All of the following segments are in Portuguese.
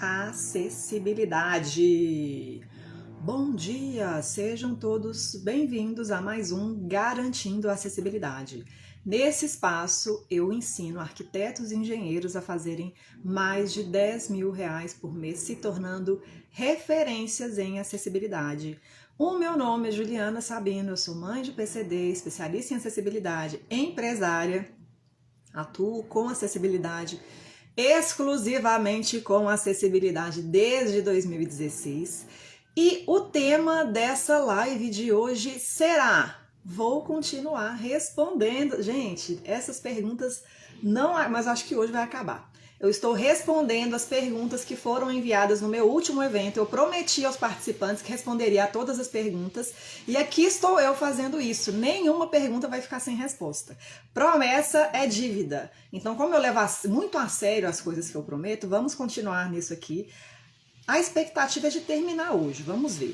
Acessibilidade. Bom dia, sejam todos bem-vindos a mais um Garantindo a Acessibilidade. Nesse espaço, eu ensino arquitetos e engenheiros a fazerem mais de R$10 mil por mês, se tornando referências em acessibilidade. O meu nome é Juliana Sabino, eu sou mãe de PCD, especialista em acessibilidade, empresária, atuo com acessibilidade exclusivamente com acessibilidade desde 2016 e o tema dessa live de hoje será: vou continuar respondendo. Gente, essas perguntas não, mas acho que hoje vai acabar. Eu estou respondendo as perguntas que foram enviadas no meu último evento. Eu prometi aos participantes que responderia a todas as perguntas e aqui estou eu fazendo isso. Nenhuma pergunta vai ficar sem resposta. Promessa é dívida. Então, como eu levo muito a sério as coisas que eu prometo, vamos continuar nisso aqui. A expectativa é de terminar hoje. Vamos ver.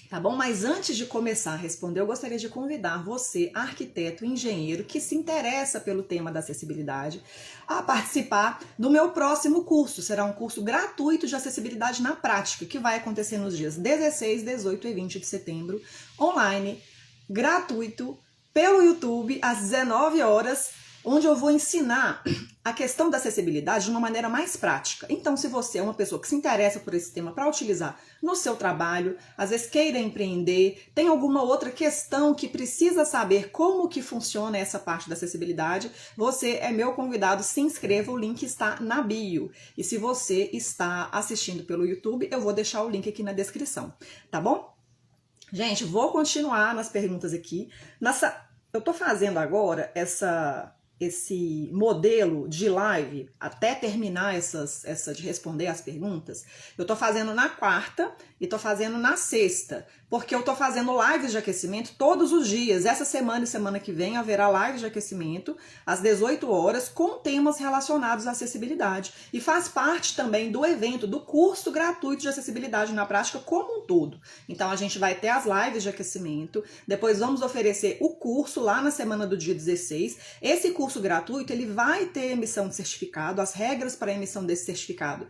Tá bom? Mas antes de começar a responder, eu gostaria de convidar você, arquiteto e engenheiro, que se interessa pelo tema da acessibilidade, a participar do meu próximo curso. Será um curso gratuito de acessibilidade na prática, que vai acontecer nos dias 16, 18 e 20 de setembro, online, gratuito, pelo YouTube, às 19 horas, onde eu vou ensinar a questão da acessibilidade de uma maneira mais prática. Então, se você é uma pessoa que se interessa por esse tema para utilizar no seu trabalho, às vezes queira empreender, tem alguma outra questão que precisa saber como que funciona essa parte da acessibilidade, você é meu convidado, se inscreva, o link está na bio. E se você está assistindo pelo YouTube, eu vou deixar o link aqui na descrição, tá bom? Gente, vou continuar nas perguntas aqui. Eu tô fazendo agora esse modelo de live até terminar essa de responder as perguntas. Eu tô fazendo na quarta e tô fazendo na sexta, porque eu tô fazendo lives de aquecimento todos os dias. Essa semana e semana que vem haverá lives de aquecimento às 18 horas com temas relacionados à acessibilidade. E faz parte também do evento, do curso gratuito de acessibilidade na prática como um todo. Então a gente vai ter as lives de aquecimento, depois vamos oferecer o curso lá na semana do dia 16. Esse curso gratuito, ele vai ter emissão de certificado. As regras para a emissão desse certificado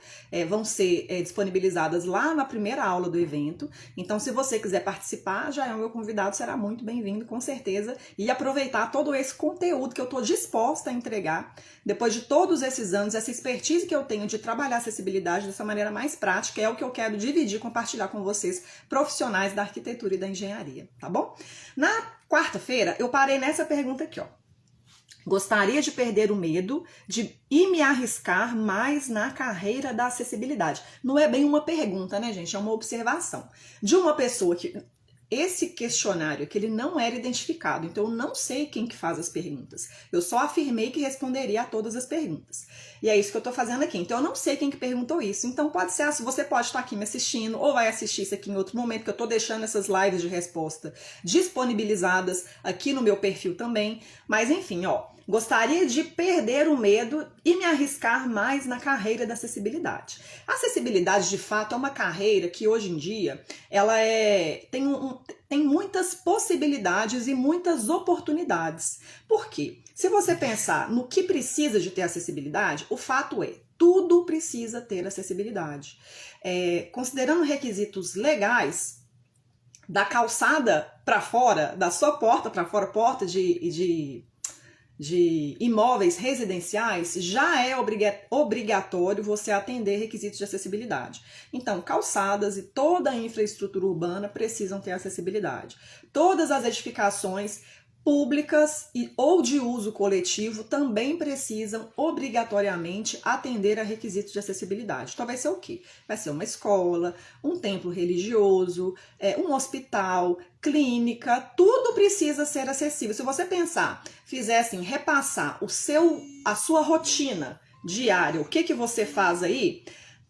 vão ser disponibilizadas lá na primeira aula do evento. Então, se você quiser participar, já é o meu convidado, será muito bem-vindo, com certeza, e aproveitar todo esse conteúdo que eu estou disposta a entregar, depois de todos esses anos, essa expertise que eu tenho de trabalhar acessibilidade dessa maneira mais prática, é o que eu quero dividir, compartilhar com vocês, profissionais da arquitetura e da engenharia, tá bom? Na quarta-feira, eu parei nessa pergunta aqui, ó. Gostaria de perder o medo e me arriscar mais na carreira da acessibilidade. Não é bem uma pergunta, né, gente? É uma observação de uma pessoa que... Esse questionário aqui, ele não era identificado, então eu não sei quem que faz as perguntas. Eu só afirmei que responderia a todas as perguntas. E é isso que eu tô fazendo aqui. Então eu não sei quem que perguntou isso. Então pode ser, você pode estar aqui me assistindo ou vai assistir isso aqui em outro momento, que eu tô deixando essas lives de resposta disponibilizadas aqui no meu perfil também. Mas enfim, ó, gostaria de perder o medo e me arriscar mais na carreira da acessibilidade. A acessibilidade, de fato, é uma carreira que hoje em dia ela tem muitas possibilidades e muitas oportunidades. Por quê? Se você pensar no que precisa de ter acessibilidade, o fato é, tudo precisa ter acessibilidade. Considerando requisitos legais, da calçada para fora, da sua porta para fora, porta de imóveis residenciais, já é obrigatório você atender requisitos de acessibilidade. Então, calçadas e toda a infraestrutura urbana precisam ter acessibilidade. Todas as edificações públicas ou de uso coletivo também precisam obrigatoriamente atender a requisitos de acessibilidade. Então vai ser o quê? Vai ser uma escola, um templo religioso, um hospital, clínica, tudo precisa ser acessível. Se você pensar, fizer assim, repassar a sua rotina diária, o que você faz aí,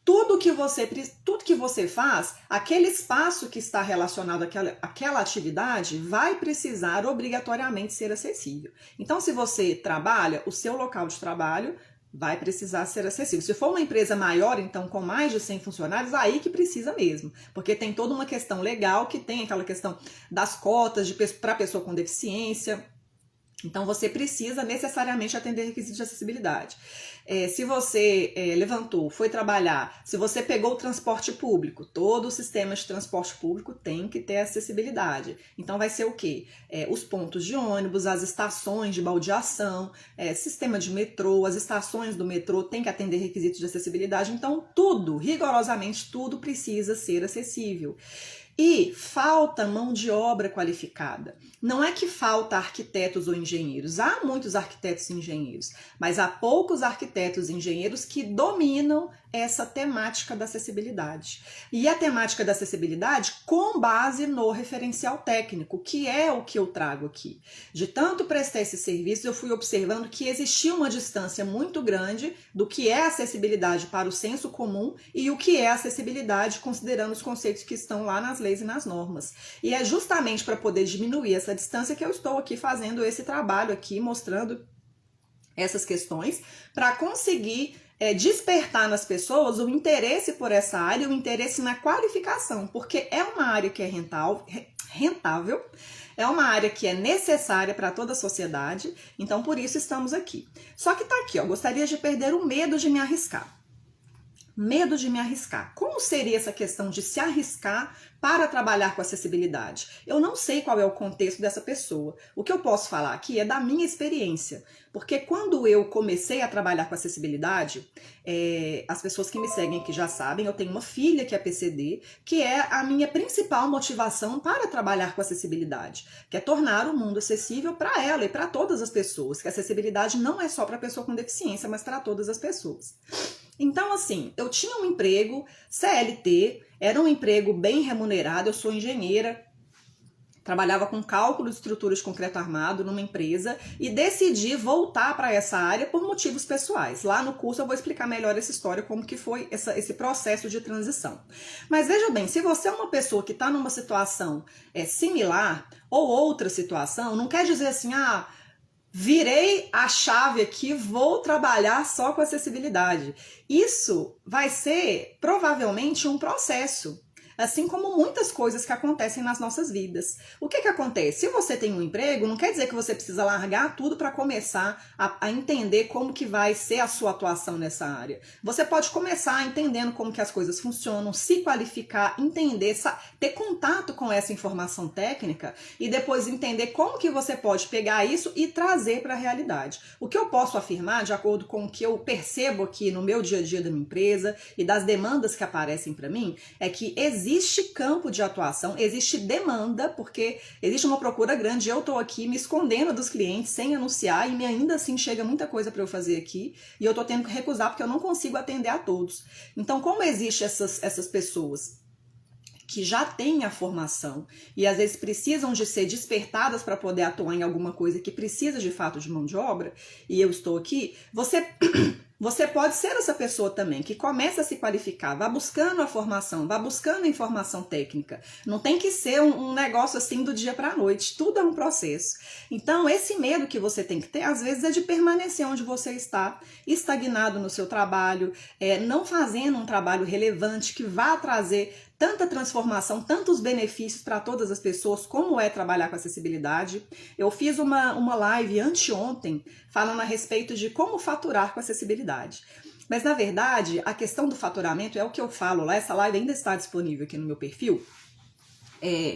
tudo que você faz, aquele espaço que está relacionado àquela atividade vai precisar obrigatoriamente ser acessível. Então, se você trabalha, o seu local de trabalho vai precisar ser acessível. Se for uma empresa maior, então com mais de 100 funcionários, aí que precisa mesmo, porque tem toda uma questão legal, que tem aquela questão das cotas para pessoa com deficiência. Então, você precisa necessariamente atender requisitos de acessibilidade. Se você levantou, foi trabalhar, se você pegou o transporte público, todo o sistema de transporte público tem que ter acessibilidade. Então, vai ser o quê? Os pontos de ônibus, as estações de baldeação, sistema de metrô, as estações do metrô tem que atender requisitos de acessibilidade. Então, tudo, rigorosamente tudo precisa ser acessível. E falta mão de obra qualificada. Não é que falta arquitetos ou engenheiros. Há muitos arquitetos e engenheiros, mas há poucos arquitetos e engenheiros que dominam essa temática da acessibilidade. E a temática da acessibilidade com base no referencial técnico, que é o que eu trago aqui. De tanto prestar esse serviço, eu fui observando que existia uma distância muito grande do que é acessibilidade para o senso comum e o que é acessibilidade considerando os conceitos que estão lá nas leis e nas normas. E é justamente para poder diminuir essa distância que eu estou aqui fazendo esse trabalho aqui, mostrando essas questões, para conseguir despertar nas pessoas o interesse por essa área, o interesse na qualificação, porque é uma área que é rentável, é uma área que é necessária para toda a sociedade, então por isso estamos aqui. Só que tá aqui, ó, gostaria de perder o medo de me arriscar. Medo de me arriscar. Como seria essa questão de se arriscar para trabalhar com acessibilidade? Eu não sei qual é o contexto dessa pessoa. O que eu posso falar aqui é da minha experiência. Porque quando eu comecei a trabalhar com acessibilidade, as pessoas que me seguem aqui já sabem, eu tenho uma filha que é PCD, que é a minha principal motivação para trabalhar com acessibilidade, que é tornar o mundo acessível para ela e para todas as pessoas, que a acessibilidade não é só para a pessoa com deficiência, mas para todas as pessoas. Então, assim, eu tinha um emprego CLT, era um emprego bem remunerado, eu sou engenheira, trabalhava com cálculo de estrutura de concreto armado numa empresa e decidi voltar para essa área por motivos pessoais. Lá no curso eu vou explicar melhor essa história, como que foi esse processo de transição. Mas veja bem, se você é uma pessoa que está numa situação similar ou outra situação, não quer dizer assim, virei a chave aqui, vou trabalhar só com acessibilidade. Isso vai ser provavelmente um processo, assim como muitas coisas que acontecem nas nossas vidas. O que acontece? Se você tem um emprego, não quer dizer que você precisa largar tudo para começar a entender como que vai ser a sua atuação nessa área. Você pode começar entendendo como que as coisas funcionam, se qualificar, entender, ter contato com essa informação técnica e depois entender como que você pode pegar isso e trazer para a realidade. O que eu posso afirmar, de acordo com o que eu percebo aqui no meu dia a dia da minha empresa e das demandas que aparecem para mim, é que existe campo de atuação, existe demanda, porque existe uma procura grande. Eu estou aqui me escondendo dos clientes sem anunciar e ainda assim chega muita coisa para eu fazer aqui e eu estou tendo que recusar porque eu não consigo atender a todos. Então, como existem essas pessoas que já têm a formação e às vezes precisam de ser despertadas para poder atuar em alguma coisa que precisa de fato de mão de obra, e eu estou aqui, você pode ser essa pessoa também, que começa a se qualificar, vá buscando a formação, vá buscando a informação técnica. Não tem que ser um negócio assim do dia para a noite, tudo é um processo. Então, esse medo que você tem que ter, às vezes, é de permanecer onde você está, estagnado no seu trabalho, não fazendo um trabalho relevante que vá trazer tanta transformação, tantos benefícios para todas as pessoas, como é trabalhar com acessibilidade. Eu fiz uma live anteontem falando a respeito de como faturar com acessibilidade. Mas, na verdade, a questão do faturamento é o que eu falo lá, essa live ainda está disponível aqui no meu perfil.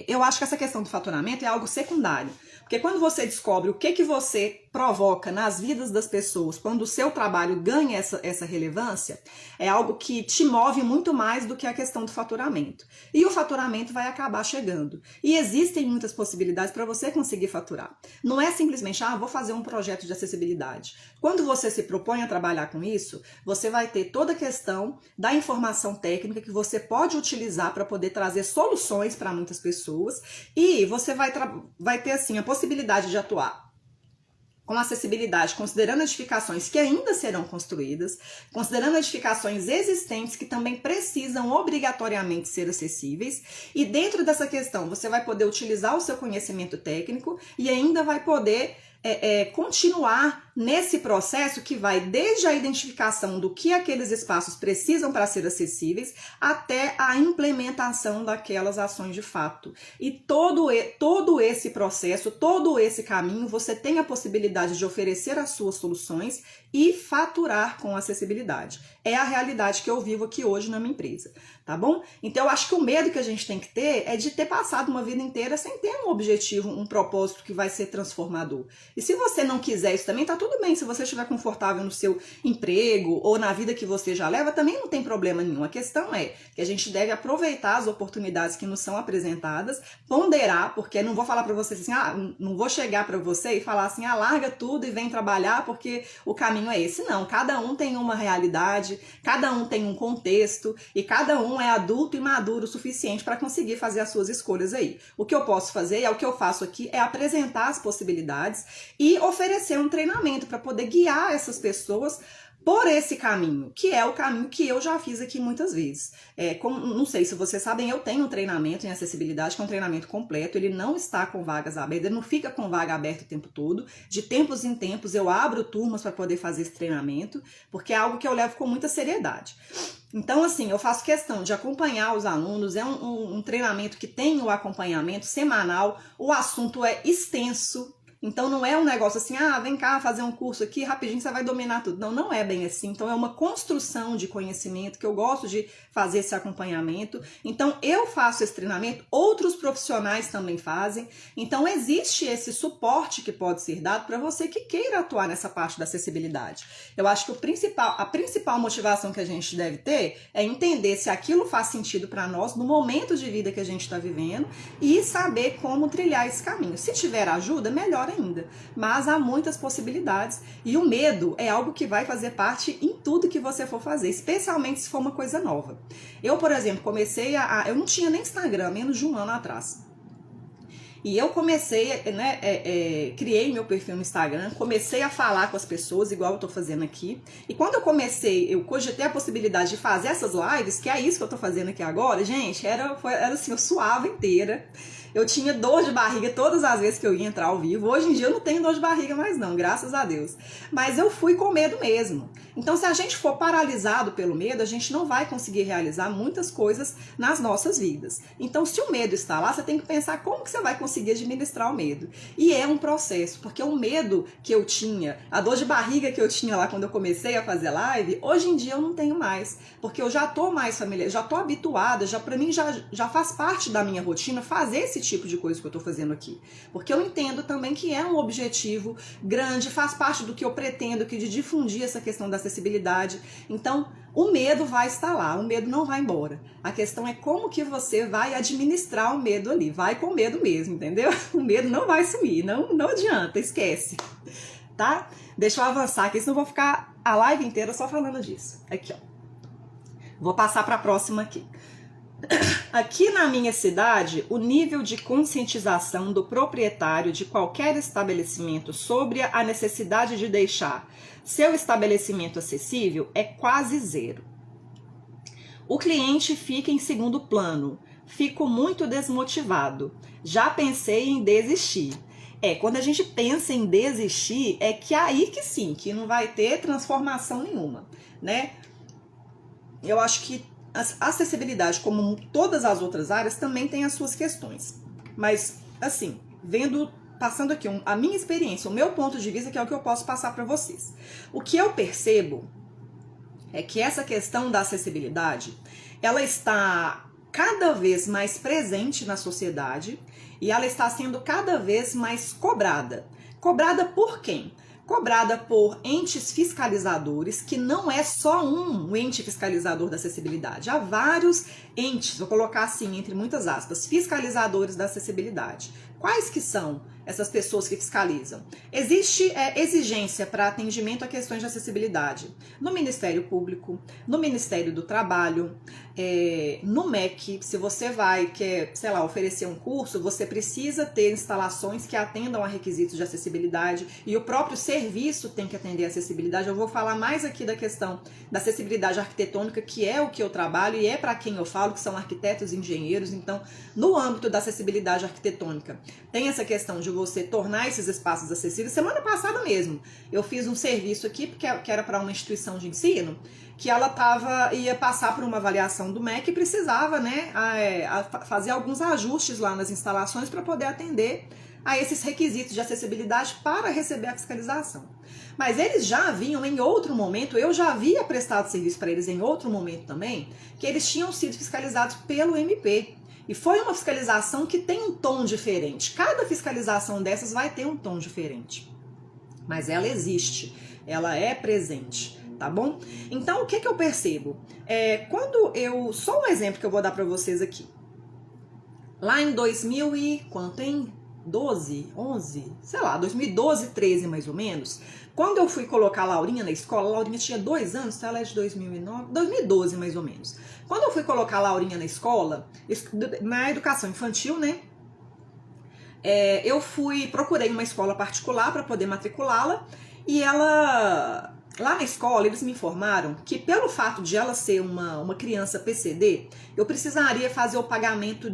Eu acho que essa questão do faturamento é algo secundário. Porque quando você descobre o que você provoca nas vidas das pessoas, quando o seu trabalho ganha essa relevância, é algo que te move muito mais do que a questão do faturamento. E o faturamento vai acabar chegando. E existem muitas possibilidades para você conseguir faturar. Não é simplesmente, vou fazer um projeto de acessibilidade. Quando você se propõe a trabalhar com isso, você vai ter toda a questão da informação técnica que você pode utilizar para poder trazer soluções para muitas pessoas e você vai ter assim a possibilidade de atuar com acessibilidade, considerando edificações que ainda serão construídas, considerando edificações existentes que também precisam obrigatoriamente ser acessíveis, e dentro dessa questão você vai poder utilizar o seu conhecimento técnico e ainda vai poder continuar nesse processo que vai desde a identificação do que aqueles espaços precisam para ser acessíveis até a implementação daquelas ações de fato. E todo esse processo, todo esse caminho, você tem a possibilidade de oferecer as suas soluções e faturar com acessibilidade. É a realidade que eu vivo aqui hoje na minha empresa, tá bom? Então eu acho que o medo que a gente tem que ter é de ter passado uma vida inteira sem ter um objetivo, um propósito que vai ser transformador. E se você não quiser isso também, tá tudo bem. Se você estiver confortável no seu emprego ou na vida que você já leva, também não tem problema nenhum. A questão é que a gente deve aproveitar as oportunidades que nos são apresentadas, ponderar, porque não vou falar para você assim, não vou chegar para você e falar assim, larga tudo e vem trabalhar porque o caminho é esse. Não, cada um tem uma realidade, cada um tem um contexto e cada um é adulto e maduro o suficiente para conseguir fazer as suas escolhas aí. O que eu posso fazer, é o que eu faço aqui, é apresentar as possibilidades e oferecer um treinamento para poder guiar essas pessoas por esse caminho, que é o caminho que eu já fiz aqui muitas vezes. Não sei se vocês sabem, eu tenho um treinamento em acessibilidade, que é um treinamento completo, ele não está com vagas abertas, ele não fica com vaga aberta o tempo todo. De tempos em tempos eu abro turmas para poder fazer esse treinamento, porque é algo que eu levo com muita seriedade. Então, assim, eu faço questão de acompanhar os alunos, é um treinamento que tem o acompanhamento semanal, o assunto é extenso. Então não é um negócio assim, vem cá fazer um curso aqui, rapidinho você vai dominar tudo. Não, não é bem assim. Então é uma construção de conhecimento que eu gosto de fazer esse acompanhamento. Então eu faço esse treinamento, outros profissionais também fazem. Então existe esse suporte que pode ser dado para você que queira atuar nessa parte da acessibilidade. Eu acho que a principal motivação que a gente deve ter é entender se aquilo faz sentido para nós no momento de vida que a gente está vivendo e saber como trilhar esse caminho. Se tiver ajuda, melhor ainda, mas há muitas possibilidades e o medo é algo que vai fazer parte em tudo que você for fazer, especialmente se for uma coisa nova. Eu, por exemplo, eu não tinha nem Instagram, menos de um ano atrás. E eu comecei, criei meu perfil no Instagram, comecei a falar com as pessoas, igual eu tô fazendo aqui. E quando eu cogitei a possibilidade de fazer essas lives, que é isso que eu tô fazendo aqui agora, gente, era assim, eu suava inteira. Eu tinha dor de barriga todas as vezes que eu ia entrar ao vivo. Hoje em dia eu não tenho dor de barriga mais não, graças a Deus. Mas eu fui com medo mesmo. Então se a gente for paralisado pelo medo, a gente não vai conseguir realizar muitas coisas nas nossas vidas. Então se o medo está lá, você tem que pensar como que você vai conseguir administrar o medo. E é um processo, porque o medo que eu tinha, a dor de barriga que eu tinha lá quando eu comecei a fazer live, hoje em dia eu não tenho mais. Porque eu já tô mais familiar, já tô habituada, para mim já faz parte da minha rotina fazer esse tipo de coisa que eu tô fazendo aqui. Porque eu entendo também que é um objetivo grande, faz parte do que eu pretendo, que de difundir essa questão da acessibilidade. Então, o medo vai estar lá, o medo não vai embora. A questão é como que você vai administrar o medo ali. Vai com medo mesmo, entendeu? O medo não vai sumir, não adianta, esquece. Tá? Deixa eu avançar aqui, senão eu vou ficar a live inteira só falando disso. Aqui, ó. Vou passar para a próxima aqui. Aqui na minha cidade, o nível de conscientização do proprietário de qualquer estabelecimento sobre a necessidade de deixar seu estabelecimento acessível é quase zero. O cliente fica em segundo plano. Fico muito desmotivado. Já pensei em desistir. Quando a gente pensa em desistir, é que aí que sim, que não vai ter transformação nenhuma, né? Eu acho que a acessibilidade, como todas as outras áreas, também tem as suas questões. Mas, assim, passando aqui a minha experiência, o meu ponto de vista, que é o que eu posso passar para vocês. O que eu percebo é que essa questão da acessibilidade, ela está cada vez mais presente na sociedade e ela está sendo cada vez mais cobrada. Cobrada por quem? Cobrada por entes fiscalizadores, que não é só um ente fiscalizador da acessibilidade. Há vários entes, vou colocar assim, entre muitas aspas, fiscalizadores da acessibilidade. Quais que são essas pessoas que fiscalizam? Existe exigência para atendimento a questões de acessibilidade no Ministério Público, no Ministério do Trabalho, no MEC. Se você quer, sei lá, oferecer um curso, você precisa ter instalações que atendam a requisitos de acessibilidade e o próprio serviço tem que atender a acessibilidade. Eu vou falar mais aqui da questão da acessibilidade arquitetônica, que é o que eu trabalho e é para quem eu falo, que são arquitetos e engenheiros. Então, no âmbito da acessibilidade arquitetônica, tem essa questão de você tornar esses espaços acessíveis. Semana passada mesmo, eu fiz um serviço aqui, que era para uma instituição de ensino, que ela ia passar por uma avaliação do MEC e precisava, né, fazer alguns ajustes lá nas instalações para poder atender a esses requisitos de acessibilidade para receber a fiscalização. Mas eles já haviam em outro momento, eu já havia prestado serviço para eles em outro momento também, que eles tinham sido fiscalizados pelo MP. E foi uma fiscalização que tem um tom diferente. Cada fiscalização dessas vai ter um tom diferente. Mas ela existe, ela é presente, tá bom? Então, o que eu percebo? Só um exemplo que eu vou dar para vocês aqui. Lá em 2012, 13 mais ou menos, quando eu fui colocar a Laurinha na escola, a Laurinha tinha 2 anos, então ela é de 2012 mais ou menos. Quando eu fui colocar a Laurinha na escola, na educação infantil, né, procurei uma escola particular para poder matriculá-la, e lá na escola eles me informaram que pelo fato de ela ser uma criança PCD, eu precisaria fazer o pagamento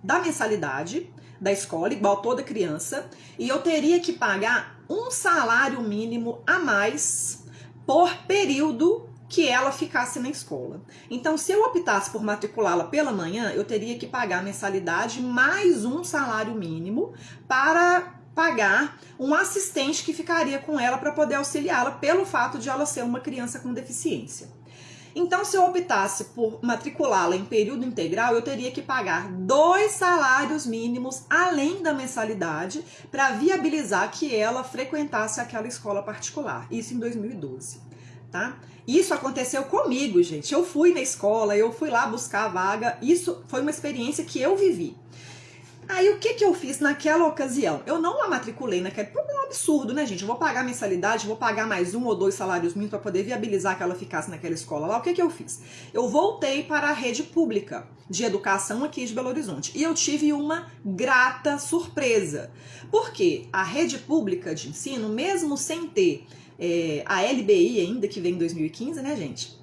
da mensalidade da escola, igual toda criança, e eu teria que pagar um salário mínimo a mais por período que ela ficasse na escola. Então, se eu optasse por matriculá-la pela manhã, eu teria que pagar a mensalidade mais um salário mínimo para pagar um assistente que ficaria com ela para poder auxiliá-la pelo fato de ela ser uma criança com deficiência. Então, se eu optasse por matriculá-la em período integral, eu teria que pagar 2 salários mínimos além da mensalidade para viabilizar que ela frequentasse aquela escola particular. Isso em 2012, tá? Isso aconteceu comigo, gente. Eu fui na escola, eu fui lá buscar a vaga. Isso foi uma experiência que eu vivi. Aí, o que eu fiz naquela ocasião? Eu não a matriculei naquele... É um absurdo, né, gente? Eu vou pagar mensalidade, vou pagar mais 1 ou 2 salários mínimos para poder viabilizar que ela ficasse naquela escola lá. O que eu fiz? Eu voltei para a rede pública de educação aqui de Belo Horizonte. E eu tive uma grata surpresa. Porque a rede pública de ensino, mesmo sem ter a LBI ainda, que vem em 2015, né, gente?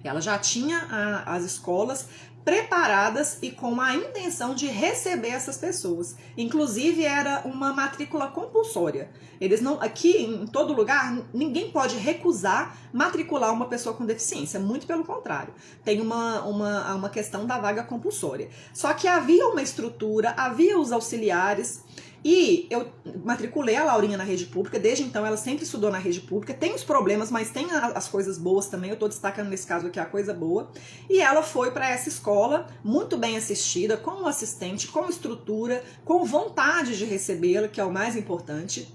Ela já tinha as escolas preparadas e com a intenção de receber essas pessoas. Inclusive, era uma matrícula compulsória. Eles não, aqui em todo lugar, ninguém pode recusar matricular uma pessoa com deficiência. Muito pelo contrário. Tem uma questão da vaga compulsória. Só que havia uma estrutura, havia os auxiliares. E eu matriculei a Laurinha na rede pública, desde então ela sempre estudou na rede pública, tem os problemas, mas tem as coisas boas também, eu tô destacando nesse caso aqui a coisa boa, e ela foi para essa escola, muito bem assistida, com um assistente, com estrutura, com vontade de recebê-la, que é o mais importante,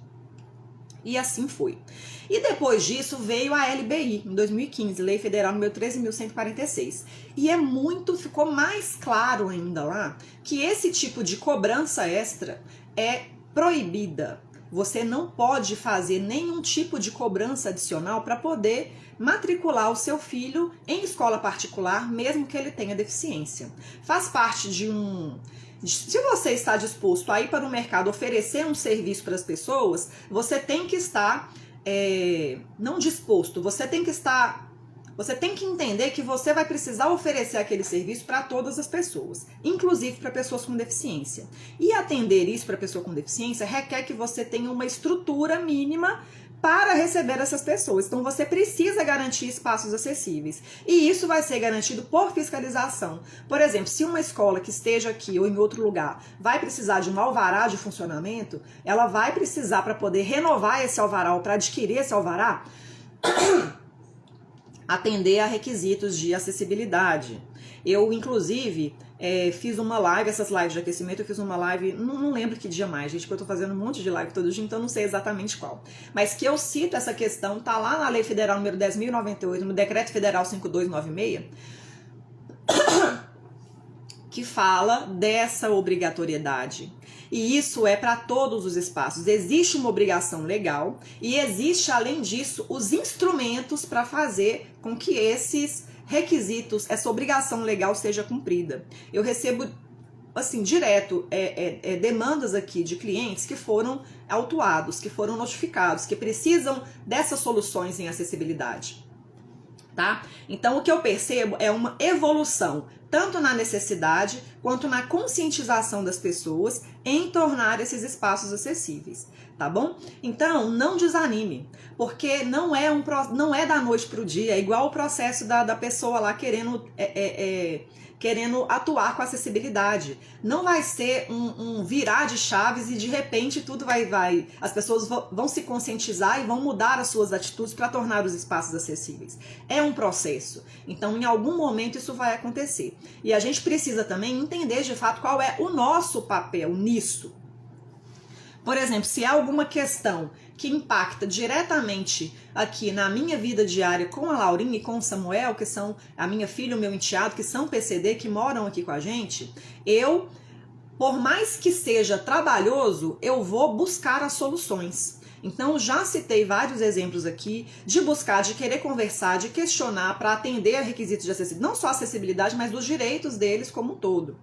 e assim foi. E depois disso veio a LBI, em 2015, Lei Federal número 13.146, e ficou mais claro ainda lá, que esse tipo de cobrança extra é proibida. Você não pode fazer nenhum tipo de cobrança adicional para poder matricular o seu filho em escola particular, mesmo que ele tenha deficiência. Faz parte se você está disposto a ir para o mercado oferecer um serviço para as pessoas, você tem que estar, não disposto, você tem que entender que você vai precisar oferecer aquele serviço para todas as pessoas, inclusive para pessoas com deficiência. E atender isso para pessoa com deficiência requer que você tenha uma estrutura mínima para receber essas pessoas. Então você precisa garantir espaços acessíveis. E isso vai ser garantido por fiscalização. Por exemplo, se uma escola que esteja aqui ou em outro lugar vai precisar de um alvará de funcionamento, ela vai precisar, para poder renovar esse alvará ou para adquirir esse alvará, atender a requisitos de acessibilidade. Eu, inclusive, fiz uma live, essas lives de aquecimento, eu fiz uma live, não lembro que dia mais, gente, porque eu tô fazendo um monte de live todo dia, então não sei exatamente qual. Mas que eu cito essa questão, tá lá na Lei Federal número 10.098, no Decreto Federal 5296, que fala dessa obrigatoriedade. E isso é para todos os espaços. Existe uma obrigação legal e existe, além disso, os instrumentos para fazer com que esses requisitos, essa obrigação legal seja cumprida. Eu recebo, assim, direto, demandas aqui de clientes que foram autuados, que foram notificados, que precisam dessas soluções em acessibilidade. Tá? Então, o que eu percebo é uma evolução, tanto na necessidade quanto na conscientização das pessoas em tornar esses espaços acessíveis, tá bom? Então, não desanime, porque não é da noite para o dia, é igual o processo da pessoa lá querendo atuar com acessibilidade. Não vai ser um virar de chaves e de repente tudo as pessoas vão se conscientizar e vão mudar as suas atitudes para tornar os espaços acessíveis. É um processo. Então, em algum momento isso vai acontecer. E a gente precisa também entender de fato qual é o nosso papel nisso. Por exemplo, se há alguma questão que impacta diretamente aqui na minha vida diária com a Laurinha e com o Samuel, que são a minha filha e o meu enteado, que são PCD, que moram aqui com a gente, por mais que seja trabalhoso, eu vou buscar as soluções. Então, já citei vários exemplos aqui de buscar, de querer conversar, de questionar para atender a requisitos de acessibilidade, não só acessibilidade, mas dos direitos deles como um todo.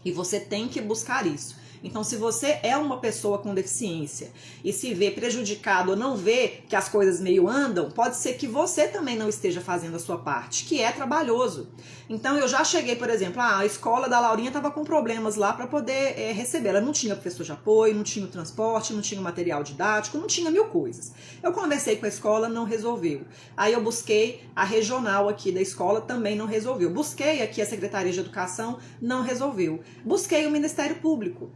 E você tem que buscar isso. Então, se você é uma pessoa com deficiência e se vê prejudicado ou não vê que as coisas meio andam, pode ser que você também não esteja fazendo a sua parte, que é trabalhoso. Então, eu já cheguei, por exemplo, a escola da Laurinha estava com problemas lá para poder receber. Ela não tinha professor de apoio, não tinha o transporte, não tinha o material didático, não tinha mil coisas. Eu conversei com a escola, não resolveu. Aí eu busquei a regional aqui da escola, também não resolveu. Busquei aqui a Secretaria de Educação, não resolveu. Busquei o Ministério Público.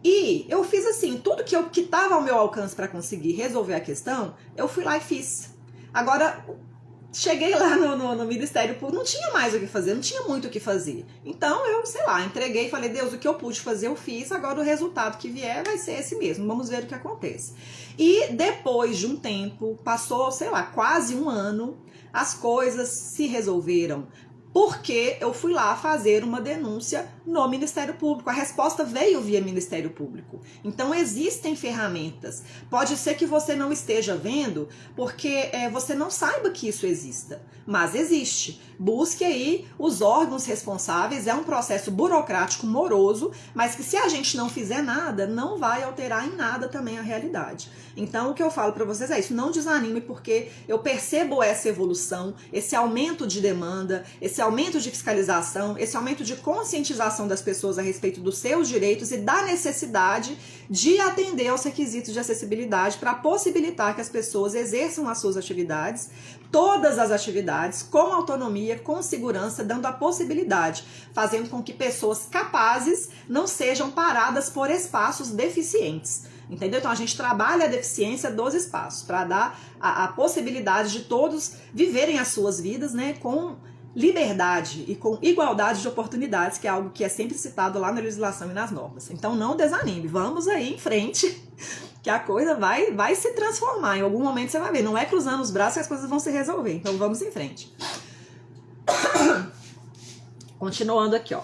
E eu fiz assim, tudo que estava ao meu alcance para conseguir resolver a questão, eu fui lá e fiz. Agora, cheguei lá no Ministério Público, não tinha mais o que fazer, não tinha muito o que fazer. Então eu, entreguei e falei, Deus, o que eu pude fazer eu fiz, agora o resultado que vier vai ser esse mesmo, vamos ver o que acontece. E depois de um tempo, passou, quase um ano, as coisas se resolveram. Porque eu fui lá fazer uma denúncia no Ministério Público. A resposta veio via Ministério Público. Então, existem ferramentas. Pode ser que você não esteja vendo, porque você não saiba que isso exista. Mas existe. Busque aí os órgãos responsáveis. É um processo burocrático, moroso, mas que se a gente não fizer nada, não vai alterar em nada também a realidade. Então, o que eu falo para vocês é isso. Não desanime, porque eu percebo essa evolução, esse aumento de demanda, esse aumento de fiscalização, esse aumento de conscientização das pessoas a respeito dos seus direitos e da necessidade de atender aos requisitos de acessibilidade para possibilitar que as pessoas exerçam as suas atividades, todas as atividades, com autonomia, com segurança, dando a possibilidade, fazendo com que pessoas capazes não sejam paradas por espaços deficientes. Entendeu? Então a gente trabalha a deficiência dos espaços para dar a possibilidade de todos viverem as suas vidas, né, com liberdade e com igualdade de oportunidades, que é algo que é sempre citado lá na legislação e nas normas. Então não desanime, vamos aí em frente, que a coisa vai se transformar. Em algum momento você vai ver, não é cruzando os braços que as coisas vão se resolver. Então vamos em frente. Continuando aqui, ó.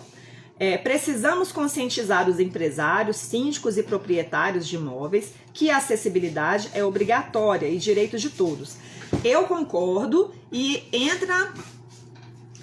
Precisamos conscientizar os empresários, síndicos e proprietários de imóveis que a acessibilidade é obrigatória e direito de todos. Eu concordo e entra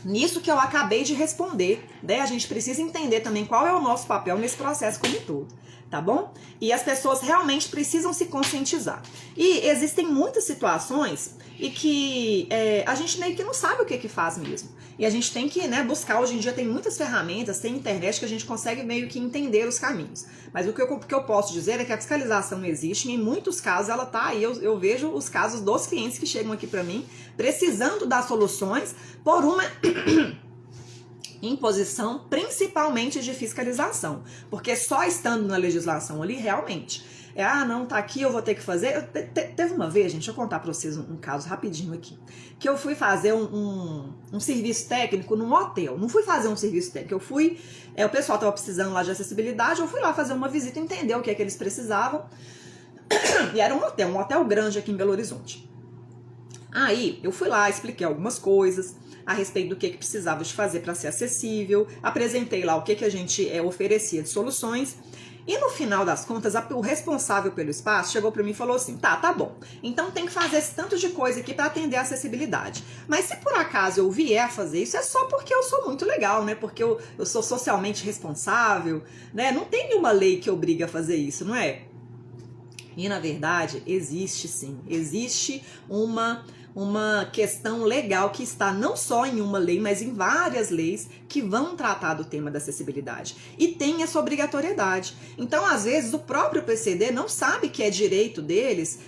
nisso que eu acabei de responder, né? A gente precisa entender também qual é o nosso papel nesse processo como um todo, tá bom? E as pessoas realmente precisam se conscientizar. E existem muitas situações e que a gente meio que não sabe o que faz mesmo. E a gente tem que, né, buscar, hoje em dia tem muitas ferramentas, tem internet que a gente consegue meio que entender os caminhos. Mas o que eu posso dizer é que a fiscalização existe e em muitos casos ela tá aí. Eu vejo os casos dos clientes que chegam aqui para mim precisando dar soluções por uma imposição principalmente de fiscalização. Porque só estando na legislação ali realmente... não, tá aqui, eu vou ter que fazer. Teve uma vez, gente, deixa eu contar pra vocês um caso rapidinho aqui, que eu fui fazer um serviço técnico num hotel. Não fui fazer um serviço técnico, eu fui, o pessoal tava precisando lá de acessibilidade, eu fui lá fazer uma visita, entender o que é que eles precisavam, e era um hotel grande aqui em Belo Horizonte. Aí, eu fui lá, expliquei algumas coisas a respeito do que precisava de fazer para ser acessível, apresentei lá o que a gente oferecia de soluções. E no final das contas, o responsável pelo espaço chegou para mim e falou assim, tá bom, então tem que fazer esse tanto de coisa aqui para atender a acessibilidade. Mas se por acaso eu vier a fazer isso, é só porque eu sou muito legal, né? Porque eu sou socialmente responsável, né? Não tem nenhuma lei que obriga a fazer isso, não é? E na verdade, existe sim, existe uma uma questão legal que está não só em uma lei, mas em várias leis que vão tratar do tema da acessibilidade. E tem essa obrigatoriedade. Então, às vezes, o próprio PCD não sabe que é direito deles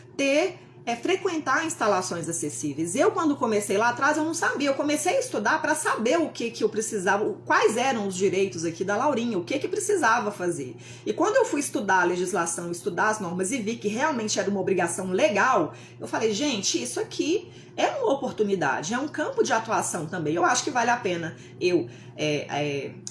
frequentar instalações acessíveis. Eu, quando comecei lá atrás, eu não sabia. Eu comecei a estudar para saber o que eu precisava, quais eram os direitos aqui da Laurinha, o que precisava fazer. E quando eu fui estudar a legislação, estudar as normas e vi que realmente era uma obrigação legal, eu falei, gente, isso aqui é uma oportunidade, é um campo de atuação também. Eu acho que vale a pena eu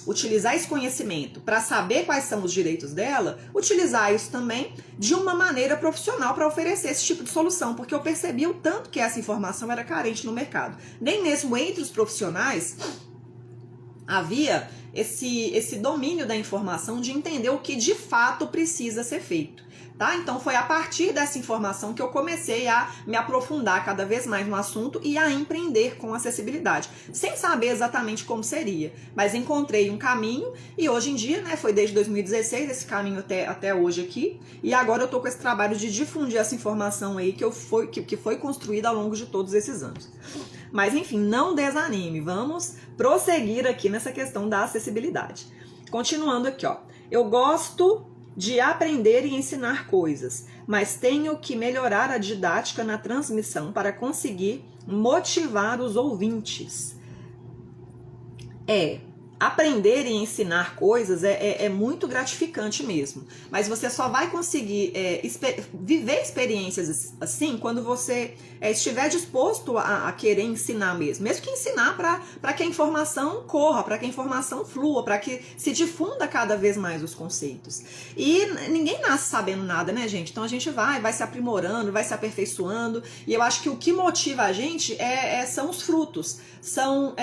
utilizar esse conhecimento para saber quais são os direitos dela, utilizar isso também de uma maneira profissional para oferecer esse tipo de solução, porque eu percebi o tanto que essa informação era carente no mercado. Nem mesmo entre os profissionais havia esse domínio da informação de entender o que de fato precisa ser feito. Tá? Então foi a partir dessa informação que eu comecei a me aprofundar cada vez mais no assunto e a empreender com acessibilidade, sem saber exatamente como seria, mas encontrei um caminho e hoje em dia, né, foi desde 2016 esse caminho até hoje aqui, e agora eu tô com esse trabalho de difundir essa informação aí que foi construída ao longo de todos esses anos. Mas enfim, não desanime, vamos prosseguir aqui nessa questão da acessibilidade. Continuando aqui, ó, eu gosto de aprender e ensinar coisas, mas tenho que melhorar a didática na transmissão para conseguir motivar os ouvintes. Aprender e ensinar coisas é muito gratificante mesmo, mas você só vai conseguir viver experiências assim quando você estiver disposto a querer ensinar mesmo que ensinar para que a informação corra, para que a informação flua, para que se difunda cada vez mais os conceitos. E ninguém nasce sabendo nada, né, gente? Então a gente vai se aprimorando, vai se aperfeiçoando, e eu acho que o que motiva a gente são os frutos, são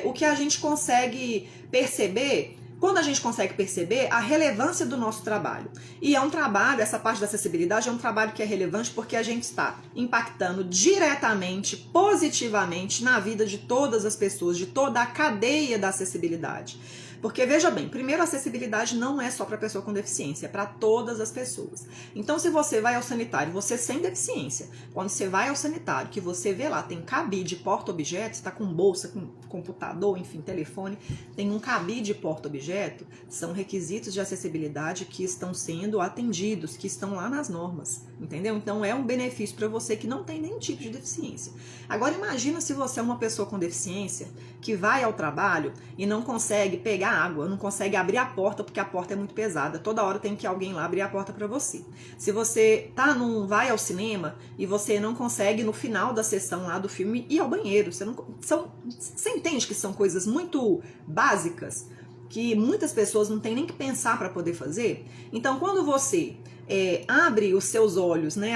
o que a gente consegue perceber, quando a gente consegue perceber a relevância do nosso trabalho. E é um trabalho, essa parte da acessibilidade é um trabalho que é relevante porque a gente está impactando diretamente, positivamente na vida de todas as pessoas, de toda a cadeia da acessibilidade. Porque, veja bem, primeiro, a acessibilidade não é só para pessoa com deficiência, é para todas as pessoas. Então, se você vai ao sanitário, você sem deficiência, quando você vai ao sanitário, que você vê lá, tem cabide, porta-objeto, está com bolsa, com computador, enfim, telefone, tem um cabide porta-objeto, são requisitos de acessibilidade que estão sendo atendidos, que estão lá nas normas, entendeu? Então, é um benefício para você que não tem nenhum tipo de deficiência. Agora, imagina se você é uma pessoa com deficiência que vai ao trabalho e não consegue pegar água, não consegue abrir a porta porque a porta é muito pesada. Toda hora tem que alguém lá abrir a porta para você. Se você vai ao cinema e você não consegue no final da sessão lá do filme ir ao banheiro, você entende que são coisas muito básicas que muitas pessoas não têm nem que pensar para poder fazer? Então, quando você abre os seus olhos, né,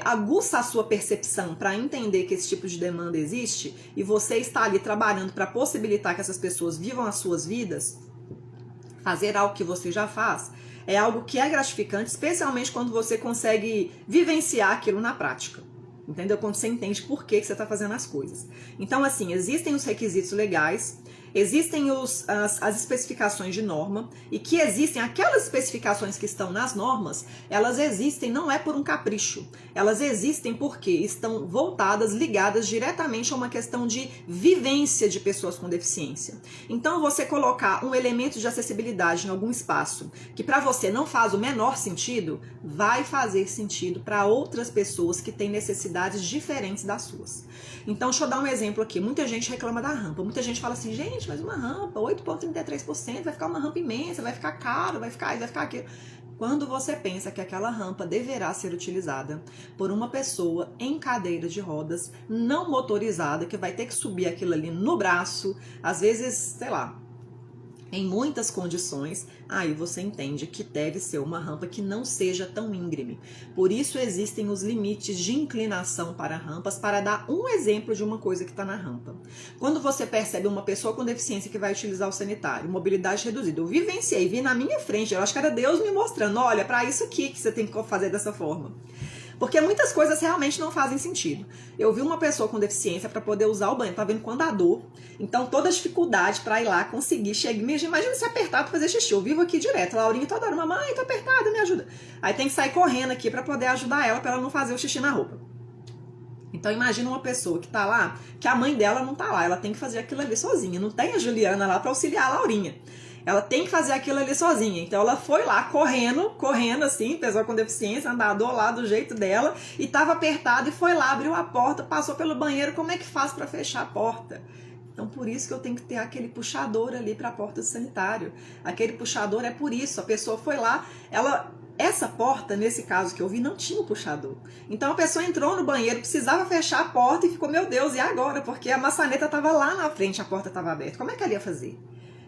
aguça a sua percepção para entender que esse tipo de demanda existe e você está ali trabalhando para possibilitar que essas pessoas vivam as suas vidas, fazer algo que você já faz, é algo que é gratificante, especialmente quando você consegue vivenciar aquilo na prática. Entendeu? Quando você entende por que você está fazendo as coisas. Então, assim, existem os requisitos legais, existem as especificações de norma, e que existem aquelas especificações que estão nas normas, elas existem não é por um capricho, elas existem porque estão voltadas, ligadas diretamente a uma questão de vivência de pessoas com deficiência. Então, você colocar um elemento de acessibilidade em algum espaço que para você não faz o menor sentido, vai fazer sentido para outras pessoas que têm necessidades diferentes das suas. Então, deixa eu dar um exemplo aqui. Muita gente reclama da rampa. Muita gente fala assim, gente, mas uma rampa, 8,33%, vai ficar uma rampa imensa, vai ficar caro, vai ficar aquilo. Quando você pensa que aquela rampa deverá ser utilizada por uma pessoa em cadeira de rodas, não motorizada, que vai ter que subir aquilo ali no braço, às vezes, sei lá, em muitas condições, aí você entende que deve ser uma rampa que não seja tão íngreme. Por isso existem os limites de inclinação para rampas, para dar um exemplo de uma coisa que está na rampa. Quando você percebe uma pessoa com deficiência que vai utilizar o sanitário, mobilidade reduzida, eu vivenciei, vi na minha frente, eu acho que era Deus me mostrando, olha, para isso aqui que você tem que fazer dessa forma. Porque muitas coisas realmente não fazem sentido. Eu vi uma pessoa com deficiência para poder usar o banheiro, tá vendo quando dá dor. Então toda a dificuldade para ir lá conseguir chegar. Imagina se apertar para fazer xixi. Eu vivo aqui direto. Laurinha toda hora, mamãe, tô apertada, me ajuda. Aí tem que sair correndo aqui para poder ajudar ela, para ela não fazer o xixi na roupa. Então imagina uma pessoa que tá lá, que a mãe dela não tá lá, ela tem que fazer aquilo ali sozinha, não tem a Juliana lá para auxiliar a Laurinha. Ela tem que fazer aquilo ali sozinha. Então ela foi lá correndo assim, pessoa com deficiência, andador lá do jeito dela, e tava apertado e foi lá, abriu a porta, passou pelo banheiro, como é que faz para fechar a porta? Então por isso que eu tenho que ter aquele puxador ali para a porta do sanitário. Aquele puxador é por isso, a pessoa foi lá, essa porta, nesse caso que eu vi, não tinha o puxador. Então a pessoa entrou no banheiro, precisava fechar a porta e ficou, meu Deus, e agora? Porque a maçaneta estava lá na frente, a porta estava aberta. Como é que ela ia fazer?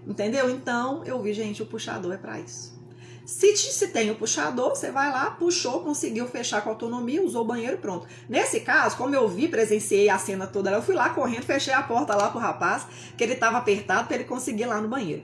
Entendeu? Então eu vi, gente, o puxador é para isso. Se tem o puxador, você vai lá, puxou, conseguiu fechar com autonomia, usou o banheiro, pronto. Nesse caso, como eu vi, presenciei a cena toda, eu fui lá correndo, fechei a porta lá pro rapaz, que ele estava apertado para ele conseguir ir lá no banheiro.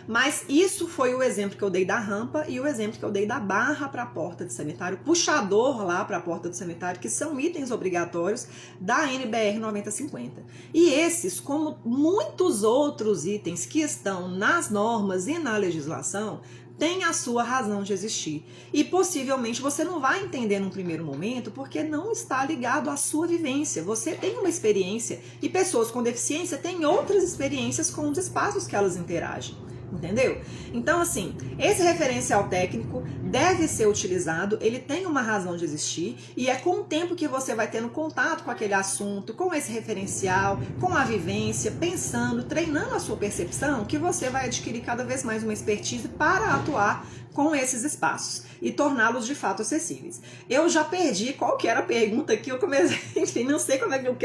Mas isso foi o exemplo que eu dei da rampa e o exemplo que eu dei da barra para a porta de sanitário, puxador lá para a porta do sanitário, que são itens obrigatórios da NBR 9050. E esses, como muitos outros itens que estão nas normas e na legislação, tem a sua razão de existir. E possivelmente você não vai entender num primeiro momento porque não está ligado à sua vivência. Você tem uma experiência e pessoas com deficiência têm outras experiências com os espaços que elas interagem. Entendeu? Então, assim, esse referencial técnico deve ser utilizado, ele tem uma razão de existir e é com o tempo que você vai tendo contato com aquele assunto, com esse referencial, com a vivência, pensando, treinando a sua percepção, que você vai adquirir cada vez mais uma expertise para atuar com esses espaços e torná-los de fato acessíveis. Eu já perdi qual que era a pergunta que eu comecei, enfim, não sei como é o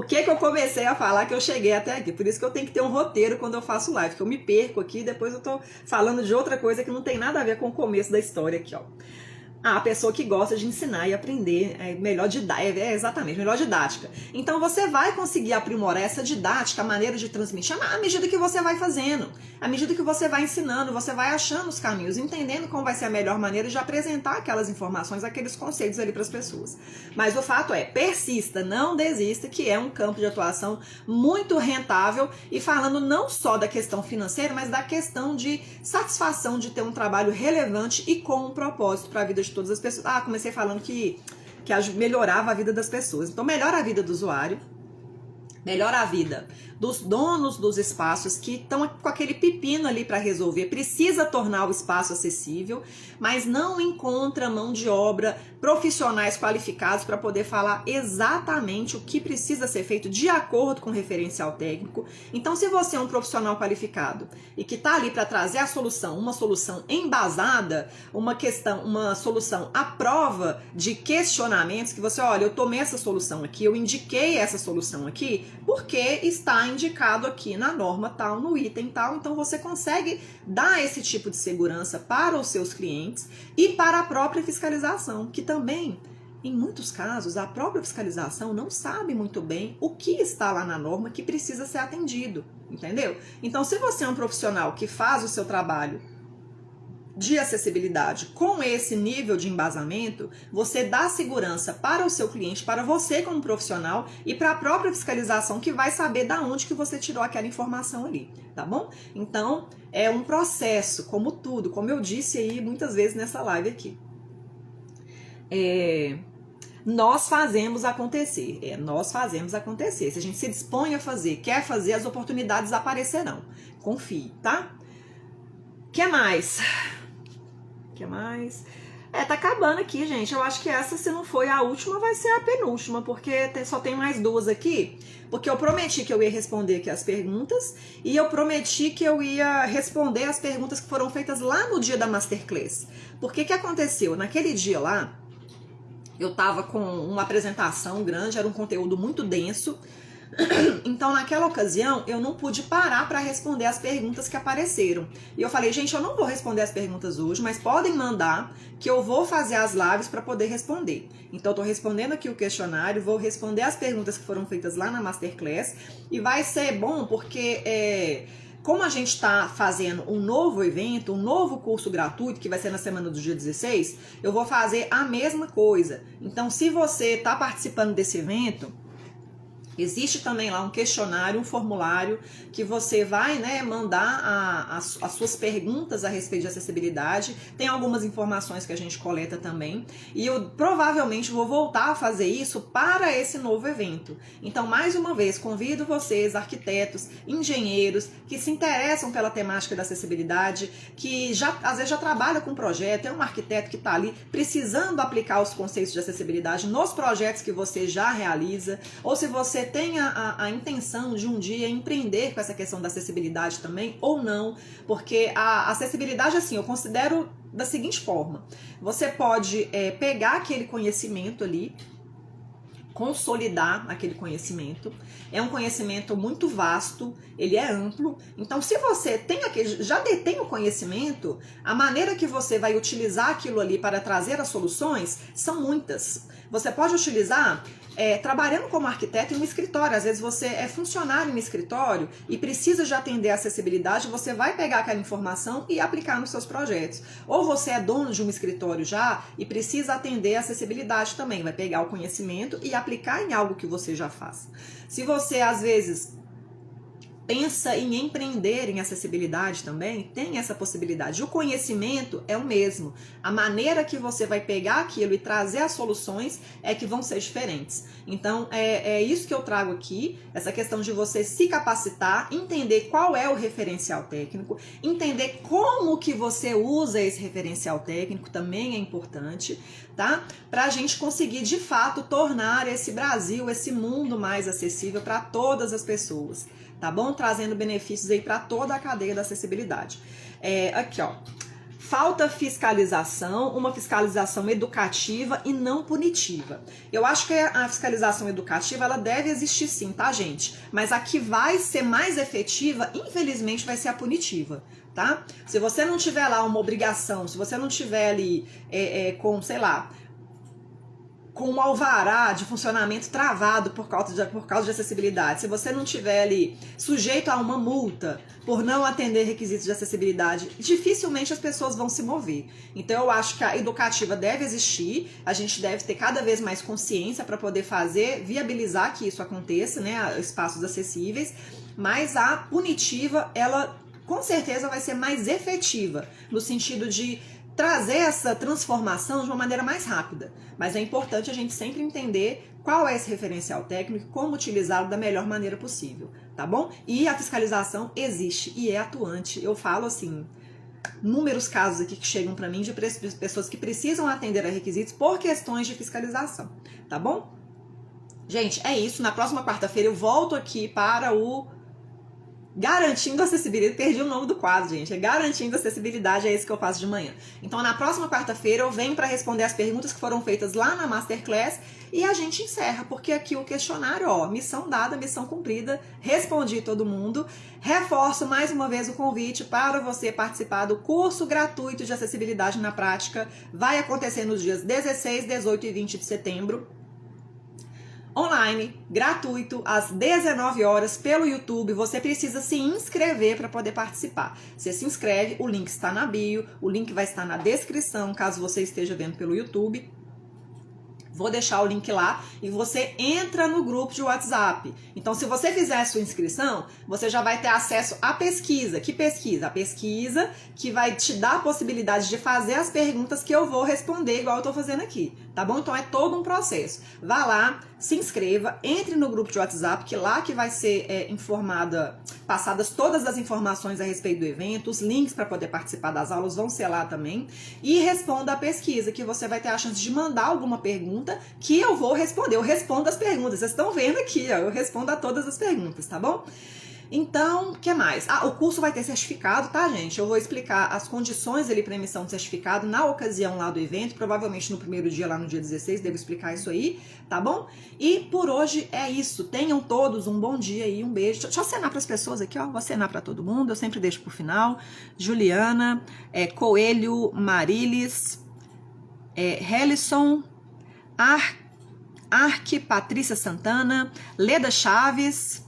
que eu comecei a falar que eu cheguei até aqui. Por isso que eu tenho que ter um roteiro quando eu faço live, que eu me perco aqui e depois eu tô falando de outra coisa que não tem nada a ver com o começo da história aqui, ó. A pessoa que gosta de ensinar e aprender, melhor didática. Então você vai conseguir aprimorar essa didática, a maneira de transmitir, à medida que você vai fazendo, à medida que você vai ensinando, você vai achando os caminhos, entendendo como vai ser a melhor maneira de apresentar aquelas informações, aqueles conceitos ali para as pessoas. Mas o fato é, persista, não desista, que é um campo de atuação muito rentável e falando não só da questão financeira, mas da questão de satisfação de ter um trabalho relevante e com um propósito para a vida de todas as pessoas. Comecei falando que melhorava a vida das pessoas. Então, melhora a vida do usuário, melhora a vida dos donos dos espaços que estão com aquele pepino ali para resolver. Precisa tornar o espaço acessível, mas não encontra mão de obra, profissionais qualificados para poder falar exatamente o que precisa ser feito de acordo com o referencial técnico. Então, se você é um profissional qualificado e que está ali para trazer a solução, uma solução embasada, uma solução à prova de questionamentos, que você, olha, eu tomei essa solução aqui, eu indiquei essa solução aqui, porque está indicado aqui na norma tal, no item tal, então você consegue dar esse tipo de segurança para os seus clientes e para a própria fiscalização, que também, em muitos casos, a própria fiscalização não sabe muito bem o que está lá na norma que precisa ser atendido, entendeu? Então, se você é um profissional que faz o seu trabalho de acessibilidade com esse nível de embasamento, você dá segurança para o seu cliente, para você como profissional e para a própria fiscalização que vai saber da onde que você tirou aquela informação ali, tá bom? Então, é um processo, como tudo, como eu disse aí muitas vezes nessa live aqui. Nós fazemos acontecer, nós fazemos acontecer. Se a gente se dispõe a fazer, quer fazer, as oportunidades aparecerão. Confie, tá? Que mais? Tá acabando aqui, gente. Eu acho que essa, se não foi a última, vai ser a penúltima, porque só tem mais duas aqui. Porque eu prometi que eu ia responder aqui as perguntas e eu prometi que eu ia responder as perguntas que foram feitas lá no dia da Masterclass. Porque que aconteceu? Naquele dia lá, eu tava com uma apresentação grande, era um conteúdo muito denso. Então, naquela ocasião, eu não pude parar para responder as perguntas que apareceram. E eu falei, gente, eu não vou responder as perguntas hoje, mas podem mandar que eu vou fazer as lives para poder responder. Então, eu tô respondendo aqui o questionário, vou responder as perguntas que foram feitas lá na Masterclass. E vai ser bom porque como a gente está fazendo um novo evento, um novo curso gratuito, que vai ser na semana do dia 16, eu vou fazer a mesma coisa. Então, se você está participando desse evento, Existe também lá um questionário, um formulário que você vai, né, mandar as suas perguntas a respeito de acessibilidade. Tem algumas informações que a gente coleta também. E eu provavelmente vou voltar a fazer isso para esse novo evento. Então, mais uma vez, convido vocês, arquitetos, engenheiros, que se interessam pela temática da acessibilidade, que às vezes já trabalha com projeto, é um arquiteto que está ali precisando aplicar os conceitos de acessibilidade nos projetos que você já realiza, ou se você tem a intenção de um dia empreender com essa questão da acessibilidade também, ou não, porque a acessibilidade, assim, eu considero da seguinte forma: você pode pegar aquele conhecimento ali, consolidar aquele conhecimento. É um conhecimento muito vasto, ele é amplo. Então, se você já detém o conhecimento, a maneira que você vai utilizar aquilo ali para trazer as soluções são muitas. Você pode utilizar trabalhando como arquiteto em um escritório. Às vezes você é funcionário em um escritório e precisa de atender a acessibilidade, você vai pegar aquela informação e aplicar nos seus projetos. Ou você é dono de um escritório já e precisa atender a acessibilidade também, vai pegar o conhecimento e aplicar em algo que você já faz. Se você, às vezes, pensa em empreender em acessibilidade também, tem essa possibilidade. O conhecimento é o mesmo. A maneira que você vai pegar aquilo e trazer as soluções é que vão ser diferentes. Então, é isso que eu trago aqui, essa questão de você se capacitar, entender qual é o referencial técnico, entender como que você usa esse referencial técnico, também é importante, tá? Pra gente conseguir, de fato, tornar esse Brasil, esse mundo mais acessível para todas as pessoas. Tá bom? Trazendo benefícios aí para toda a cadeia da acessibilidade. Aqui, ó. Falta fiscalização, uma fiscalização educativa e não punitiva. Eu acho que a fiscalização educativa, ela deve existir sim, tá, gente? Mas a que vai ser mais efetiva, infelizmente, vai ser a punitiva, tá? Se você não tiver lá uma obrigação, se você não tiver ali com, sei lá, com um alvará de funcionamento travado por causa de acessibilidade, se você não tiver ali sujeito a uma multa por não atender requisitos de acessibilidade, dificilmente as pessoas vão se mover. Então eu acho que a educativa deve existir, a gente deve ter cada vez mais consciência para poder viabilizar que isso aconteça, né, espaços acessíveis, mas a punitiva, ela com certeza vai ser mais efetiva, no sentido de trazer essa transformação de uma maneira mais rápida. Mas é importante a gente sempre entender qual é esse referencial técnico, como utilizá-lo da melhor maneira possível, tá bom? E a fiscalização existe e é atuante. Eu falo assim, inúmeros casos aqui que chegam para mim de pessoas que precisam atender a requisitos por questões de fiscalização, tá bom? Gente, é isso. Na próxima quarta-feira eu volto aqui para o Garantindo Acessibilidade. Perdi o nome do quadro, gente. É Garantindo Acessibilidade, é esse que eu faço de manhã. Então, na próxima quarta-feira eu venho para responder as perguntas que foram feitas lá na Masterclass e a gente encerra, porque aqui o questionário, ó, missão dada, missão cumprida, respondi todo mundo. Reforço mais uma vez o convite para você participar do curso gratuito de acessibilidade na prática. Vai acontecer nos dias 16, 18 e 20 de setembro. Online, gratuito, às 19 horas pelo YouTube. Você precisa se inscrever para poder participar. Você se inscreve, o link está na bio, o link vai estar na descrição, caso você esteja vendo pelo YouTube. Vou deixar o link lá e você entra no grupo de WhatsApp. Então, se você fizer a sua inscrição, você já vai ter acesso à pesquisa. Que pesquisa? A pesquisa que vai te dar a possibilidade de fazer as perguntas que eu vou responder, igual eu estou fazendo aqui, tá bom? Então, é todo um processo. Vá lá, se inscreva, entre no grupo de WhatsApp, que lá que vai ser passadas todas as informações a respeito do evento, os links para poder participar das aulas vão ser lá também, e responda a pesquisa, que você vai ter a chance de mandar alguma pergunta que eu vou responder. Eu respondo as perguntas, vocês estão vendo aqui, ó, eu respondo a todas as perguntas, tá bom? Então, o que mais? O curso vai ter certificado, tá, gente? Eu vou explicar as condições ali para emissão de certificado na ocasião lá do evento, provavelmente no primeiro dia, lá no dia 16, devo explicar isso aí, tá bom? E por hoje é isso. Tenham todos um bom dia e um beijo. Deixa eu acenar para as pessoas aqui, ó. Vou acenar para todo mundo, eu sempre deixo pro final. Juliana, Coelho, Marilis, Helison, Patrícia Santana, Leda Chaves,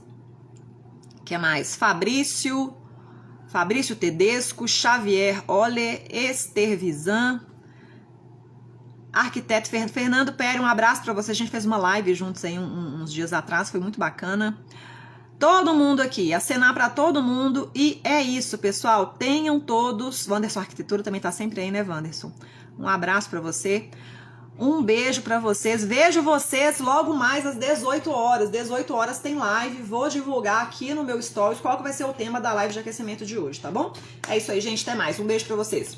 que mais? Fabrício Tedesco, Xavier Ole, Esther Vizan, arquiteto Fernando Pérez, um abraço para você. A gente fez uma live juntos aí uns dias atrás, foi muito bacana. Todo mundo aqui, acenar para todo mundo. E é isso, pessoal. Tenham todos... Wanderson Arquitetura também tá sempre aí, né, Wanderson? Um abraço para você. Um beijo para vocês. Vejo vocês logo mais às 18 horas. 18 horas tem live. Vou divulgar aqui no meu stories qual que vai ser o tema da live de aquecimento de hoje, tá bom? É isso aí, gente. Até mais. Um beijo para vocês.